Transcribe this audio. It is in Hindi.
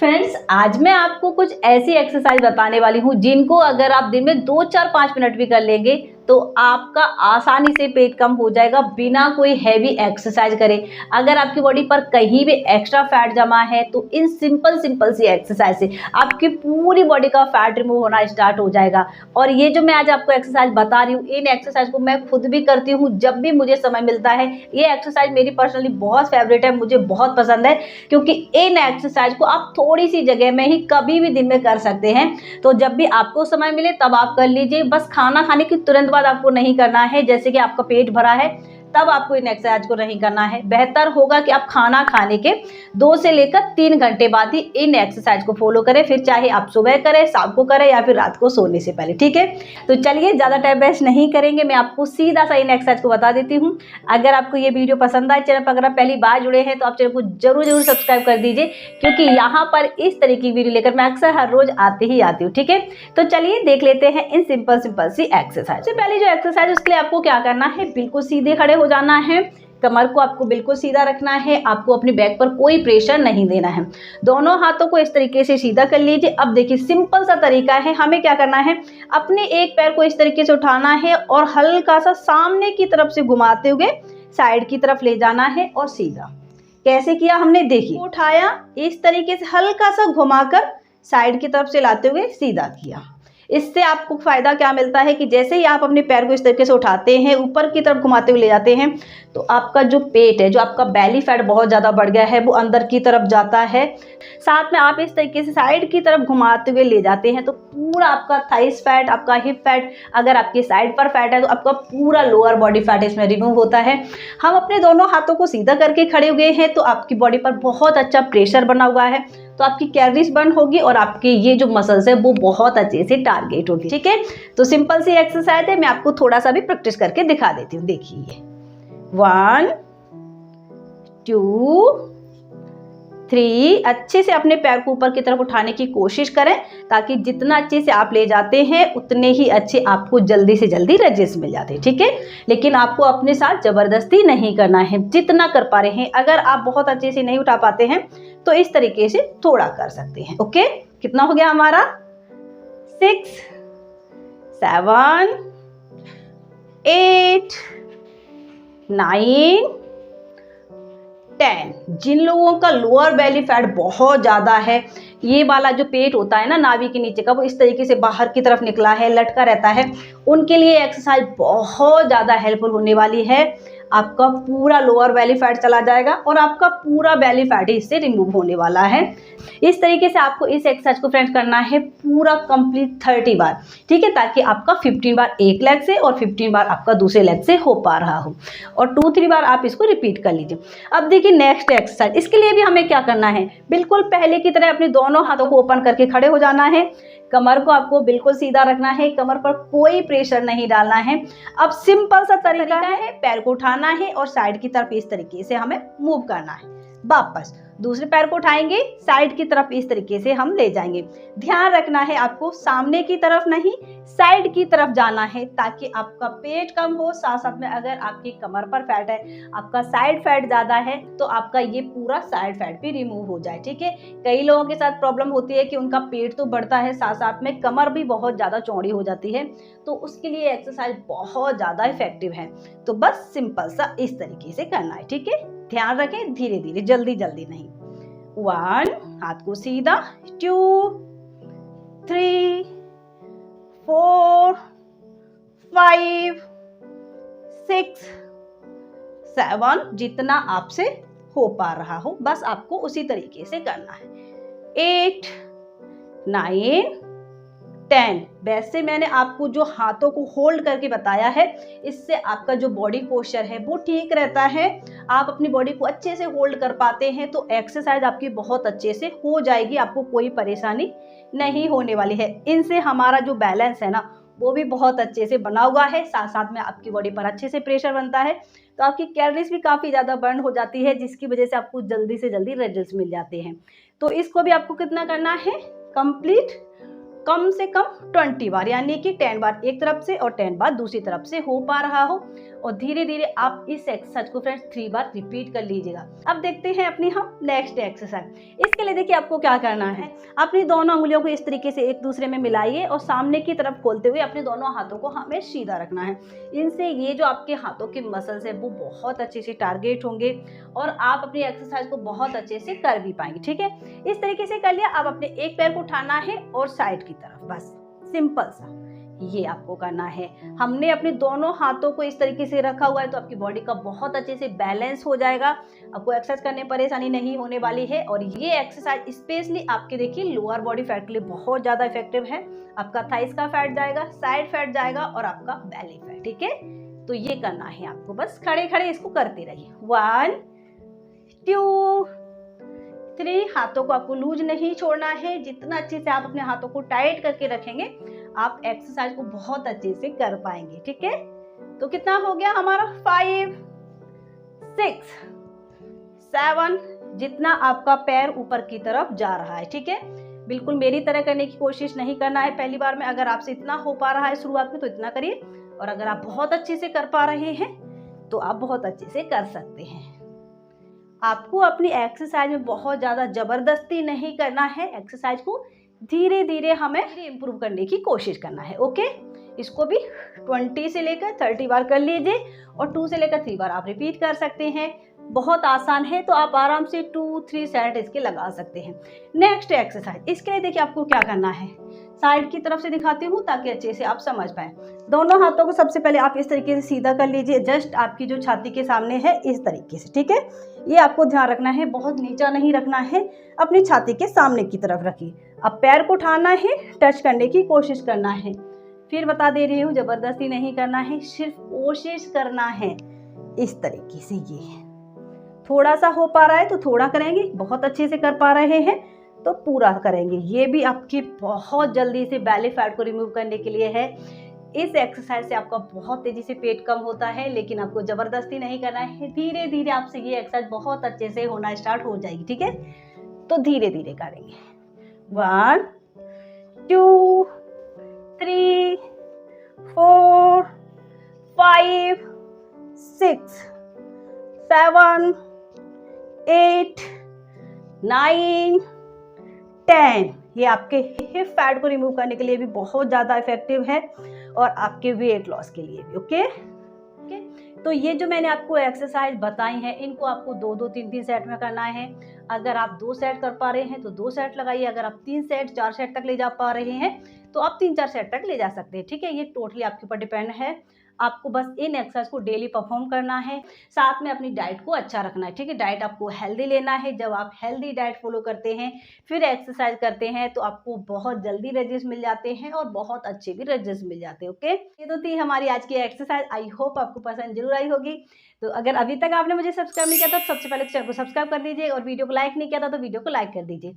फ्रेंड्स, आज मैं आपको कुछ ऐसी एक्सरसाइज बताने वाली हूँ जिनको अगर आप दिन में 2 4 5 मिनट भी कर लेंगे तो आपका आसानी से पेट कम हो जाएगा बिना कोई हैवी एक्सरसाइज करे। अगर आपकी बॉडी पर कहीं भी एक्स्ट्रा फैट जमा है तो इन सिंपल सी एक्सरसाइज से आपकी पूरी बॉडी का फैट रिमूव होना स्टार्ट हो जाएगा। और ये जो मैं आज आपको एक्सरसाइज बता रही हूँ, इन एक्सरसाइज को मैं खुद भी करती हूँ जब भी मुझे समय मिलता है। ये एक्सरसाइज मेरी पर्सनली बहुत फेवरेट है, मुझे बहुत पसंद है, क्योंकि इन एक्सरसाइज को आप थोड़ी सी जगह में ही कभी भी दिन में कर सकते हैं। तो जब भी आपको समय मिले तब आप कर लीजिए। बस खाना खाने के तुरंत बाद आपको नहीं करना है। जैसे कि आपका पेट भरा है तब आपको इन एक्सरसाइज को नहीं करना है। बेहतर होगा कि आप खाना खाने के 2 से लेकर 3 घंटे बाद ही इन एक्सरसाइज को फॉलो करें, फिर चाहे आप सुबह करें, शाम को करें या फिर रात को सोने से पहले। ठीक है, तो चलिए ज़्यादा टाइम वेस्ट नहीं करेंगे, मैं आपको सीधा सा इन एक्सरसाइज को बता देती हूँ। अगर आपको ये वीडियो पसंद आए, चैनल पर अगर आप पहली बार जुड़े हैं तो आप चैनल को जरूर सब्सक्राइब कर दीजिए, क्योंकि यहाँ पर इस तरह की वीडियो लेकर मैं अक्सर हर रोज आती हूँ। ठीक है, तो चलिए देख लेते हैं इन सिंपल सी एक्सरसाइज। सबसे पहले जो एक्सरसाइज, उसके लिए आपको क्या करना है, बिल्कुल सीधे खड़े हो जाना है। कमर को आपको बिल्कुल सीधा रखना है। आपको अपनी बैक पर कोई प्रेशर नहीं देना है। दोनों हाथों को इस तरीके से सीधा कर लीजिए। अब देखिए, सिंपल सा तरीका है। हमें क्या करना है, अपने एक पैर को इस तरीके से उठाना है और हल्का सा सामने की तरफ से घुमाते हुए साइड की तरफ ले जाना है और सीधा। कैसे किया हमने, देखिए, उठाया, इस तरीके से हल्का सा घुमाकर साइड की तरफ से लाते हुए सीधा किया। इससे आपको फायदा क्या मिलता है कि जैसे ही आप अपने पैर को इस तरीके से उठाते हैं, ऊपर की तरफ घुमाते हुए ले जाते हैं, तो आपका जो पेट है, जो आपका बेली फैट बहुत ज़्यादा बढ़ गया है, वो अंदर की तरफ जाता है। साथ में आप इस तरीके से साइड की तरफ घुमाते हुए ले जाते हैं तो पूरा आपका थाइस फैट, आपका हिप फैट, अगर आपकी साइड पर फैट है तो आपका पूरा लोअर बॉडी फैट इसमें रिमूव होता है। हम अपने दोनों हाथों को सीधा करके खड़े हुए हैं तो आपकी बॉडी पर बहुत अच्छा प्रेशर बना हुआ है, तो आपकी कैलोरीज बर्न होगी और आपके ये जो मसल्स है वो बहुत अच्छे से टारगेट होगी। ठीक है, तो सिंपल सी एक्सरसाइज है, मैं आपको थोड़ा सा भी प्रैक्टिस करके दिखा देती हूँ। देखिए, 1 2 3। अच्छे से अपने पैर को ऊपर की तरफ उठाने की कोशिश करें, ताकि जितना अच्छे से आप ले जाते हैं उतने ही अच्छे आपको जल्दी से जल्दी रिजल्ट्स मिल जाते हैं। ठीक है, लेकिन आपको अपने साथ जबरदस्ती नहीं करना है, जितना कर पा रहे हैं। अगर आप बहुत अच्छे से नहीं उठा पाते हैं तो इस तरीके से थोड़ा कर सकते हैं। ओके, कितना हो गया हमारा, 6 7 8 9 10। जिन लोगों का लोअर बेली फैट बहुत ज़्यादा है, ये वाला जो पेट होता है ना नाभि के नीचे का, वो इस तरीके से बाहर की तरफ निकला है, लटका रहता है, उनके लिए एक्सरसाइज बहुत ज़्यादा हेल्पफुल होने वाली है। आपका पूरा लोअर बेली फैट चला जाएगा और आपका पूरा बेली फैट ही इससे रिमूव होने वाला है। इस तरीके से आपको इस एक्सरसाइज को फ्रेंड्स करना है पूरा कंप्लीट 30 बार। ठीक है, ताकि आपका 15 बार एक लेग से और 15 बार आपका दूसरे लेग से हो पा रहा हो, और 2-3 बार आप इसको रिपीट कर लीजिए। अब देखिए नेक्स्ट एक्सरसाइज, इसके लिए भी हमें क्या करना है, बिल्कुल पहले की तरह अपने दोनों हाथों को ओपन करके खड़े हो जाना है। कमर को आपको बिल्कुल सीधा रखना है, कमर पर कोई प्रेशर नहीं डालना है। अब सिंपल सा तरीका है, पैर को उठाना है और साइड की तरफ इस तरीके से हमें मूव करना है। वापस दूसरे पैर को उठाएंगे, साइड की तरफ इस तरीके से हम ले जाएंगे। ध्यान रखना है आपको सामने की तरफ नहीं, साइड की तरफ जाना है, ताकि आपका पेट कम हो। साथ साथ में अगर आपकी कमर पर फैट है, आपका साइड फैट ज्यादा है, तो आपका ये पूरा साइड फैट भी रिमूव हो जाए। ठीक है, कई लोगों के साथ प्रॉब्लम होती है कि उनका पेट तो बढ़ता है, साथ साथ में कमर भी बहुत ज्यादा चौड़ी हो जाती है, तो उसके लिए एक्सरसाइज बहुत ज्यादा इफेक्टिव है। तो बस सिंपल सा इस तरीके से करना है। ठीक है, ध्यान रखें, धीरे धीरे, जल्दी जल्दी नहीं। 1, हाथ को सीधा, 2 3 4 5 6 7। जितना आपसे हो पा रहा हो बस आपको उसी तरीके से करना है। 8 9 10। वैसे मैंने आपको जो हाथों को होल्ड करके बताया है, इससे आपका जो बॉडी पोस्चर है वो ठीक रहता है। आप अपनी बॉडी को अच्छे से होल्ड कर पाते हैं तो एक्सरसाइज आपकी बहुत अच्छे से हो जाएगी, आपको कोई परेशानी नहीं होने वाली है। इनसे हमारा जो बैलेंस है ना, वो भी बहुत अच्छे से बना हुआ है। साथ साथ में आपकी बॉडी पर अच्छे से प्रेशर बनता है, तो आपकी कैलोरीज भी काफ़ी ज़्यादा बर्न हो जाती है, जिसकी वजह से आपको जल्दी से जल्दी रिजल्ट्स मिल जाते हैं। तो इसको भी आपको कितना करना है, कंप्लीट कम से कम 20 बार, यानी कि 10 बार एक तरफ से और 10 बार दूसरी तरफ से हो पा रहा हो। और धीरे धीरे आप इस एक्सरसाइज को फ्रेंड्स 3 बार रिपीट कर लीजिएगा। अब देखते हैं अपनी हम नेक्स्ट एक्सरसाइज। इसके लिए देखिए आपको क्या करना है, अपनी दोनों उंगलियों को इस तरीके से एक दूसरे में मिलाइए और सामने की तरफ खोलते हुए अपने दोनों हाथों को हमें सीधा रखना है। इनसे ये जो आपके हाथों के मसल्स है वो बहुत अच्छे से टारगेट होंगे और आप अपनी एक्सरसाइज को बहुत अच्छे से कर भी पाएंगे। ठीक है, इस तरीके से कर लिया। अब अपने एक पैर को उठाना है और साइड की तरफ, बस सिंपल सा ये आपको करना है। हमने अपने दोनों हाथों को इस तरीके से रखा हुआ है तो आपकी बॉडी का बहुत अच्छे से बैलेंस हो जाएगा, आपको एक्सरसाइज करने में परेशानी नहीं होने वाली है। और ये एक्सरसाइज स्पेशली आपके देखिए लोअर बॉडी फैट के लिए बहुत ज्यादा इफेक्टिव है। आपका थाइस का फैट जाएगा, साइड फैट जाएगा और आपका बेली फैट। ठीक है, तो ये करना है आपको, बस खड़े खड़े इसको करते रहिए। 1 2 3। हाथों को आपको लूज नहीं छोड़ना है। जितना अच्छे से आप अपने हाथों को टाइट करके रखेंगे आप एक्सरसाइज को बहुत अच्छे से कर पाएंगे। ठीक है, तो कितना हो गया हमारा 5 6 7। जितना आपका पैर ऊपर की तरफ जा रहा है। ठीक है, बिल्कुल मेरी तरह करने की कोशिश नहीं करना है पहली बार में। अगर आपसे इतना हो पा रहा है शुरुआत में तो इतना करिए, और अगर आप बहुत अच्छे से कर पा रहे हैं तो आप बहुत अच्छे से कर सकते हैं। आपको अपनी एक्सरसाइज में बहुत ज्यादा जबरदस्ती नहीं करना है। एक्सरसाइज को धीरे धीरे हमें इम्प्रूव करने की कोशिश करना है। ओके, इसको भी 20 से लेकर 30 बार कर लीजिए और 2 से लेकर 3 बार आप रिपीट कर सकते हैं। बहुत आसान है, तो आप आराम से 2-3 सेट इसके लगा सकते हैं। नेक्स्ट एक्सरसाइज, इसके लिए देखिए आपको क्या करना है। साइड की तरफ से दिखाती हूँ ताकि अच्छे से आप समझ पाए। दोनों हाथों को सबसे पहले आप इस तरीके से सीधा कर लीजिए, जस्ट आपकी जो छाती के सामने है इस तरीके से। ठीक है, ये आपको ध्यान रखना है, बहुत नीचा नहीं रखना है, अपनी छाती के सामने की तरफ रखिए। अब पैर को उठाना है, टच करने की कोशिश करना है। फिर बता दे रही हूँ, जबरदस्ती नहीं करना है, सिर्फ कोशिश करना है। इस तरीके से ये थोड़ा सा हो पा रहा है तो थोड़ा करेंगे, बहुत अच्छे से कर पा रहे हैं तो पूरा करेंगे। ये भी आपकी बहुत जल्दी से बेली फैट को रिमूव करने के लिए है। इस एक्सरसाइज से आपका बहुत तेजी से पेट कम होता है, लेकिन आपको जबरदस्ती नहीं करना है। धीरे धीरे आपसे ये एक्सरसाइज बहुत अच्छे से होना स्टार्ट हो जाएगी। ठीक है, तो धीरे धीरे करेंगे। 1 2 3 4 5 6 7 8 9 10। ये आपके हिप फैट को रिमूव करने के लिए भी बहुत ज़्यादा इफेक्टिव है और आपके वेट लॉस के लिए भी। ओके, तो ये जो मैंने आपको एक्सरसाइज बताई है इनको आपको 2-2 3-3 सेट में करना है। अगर आप 2 सेट कर पा रहे हैं तो 2 सेट लगाइए। अगर आप 3 सेट 4 सेट तक ले जा पा रहे हैं तो आप 3-4 सेट तक ले जा सकते हैं। ठीक है, ये टोटली आपके ऊपर डिपेंड है। आपको बस इन एक्सरसाइज को डेली परफॉर्म करना है, साथ में अपनी डाइट को अच्छा रखना है। ठीक है, डाइट आपको हेल्दी लेना है। जब आप हेल्दी डाइट फॉलो करते हैं फिर एक्सरसाइज करते हैं तो आपको बहुत जल्दी रिजल्ट मिल जाते हैं और बहुत अच्छे भी रिजल्ट मिल जाते हैं। ओके, ये तो थी हमारी आज की एक्सरसाइज। आई होप आपको पसंद जरूर आई होगी। तो अगर अभी तक आपने मुझे सब्सक्राइब नहीं किया तो सबसे पहले चैनल को सब्सक्राइब कर दीजिए और वीडियो को लाइक नहीं किया था तो वीडियो को लाइक कर दीजिए।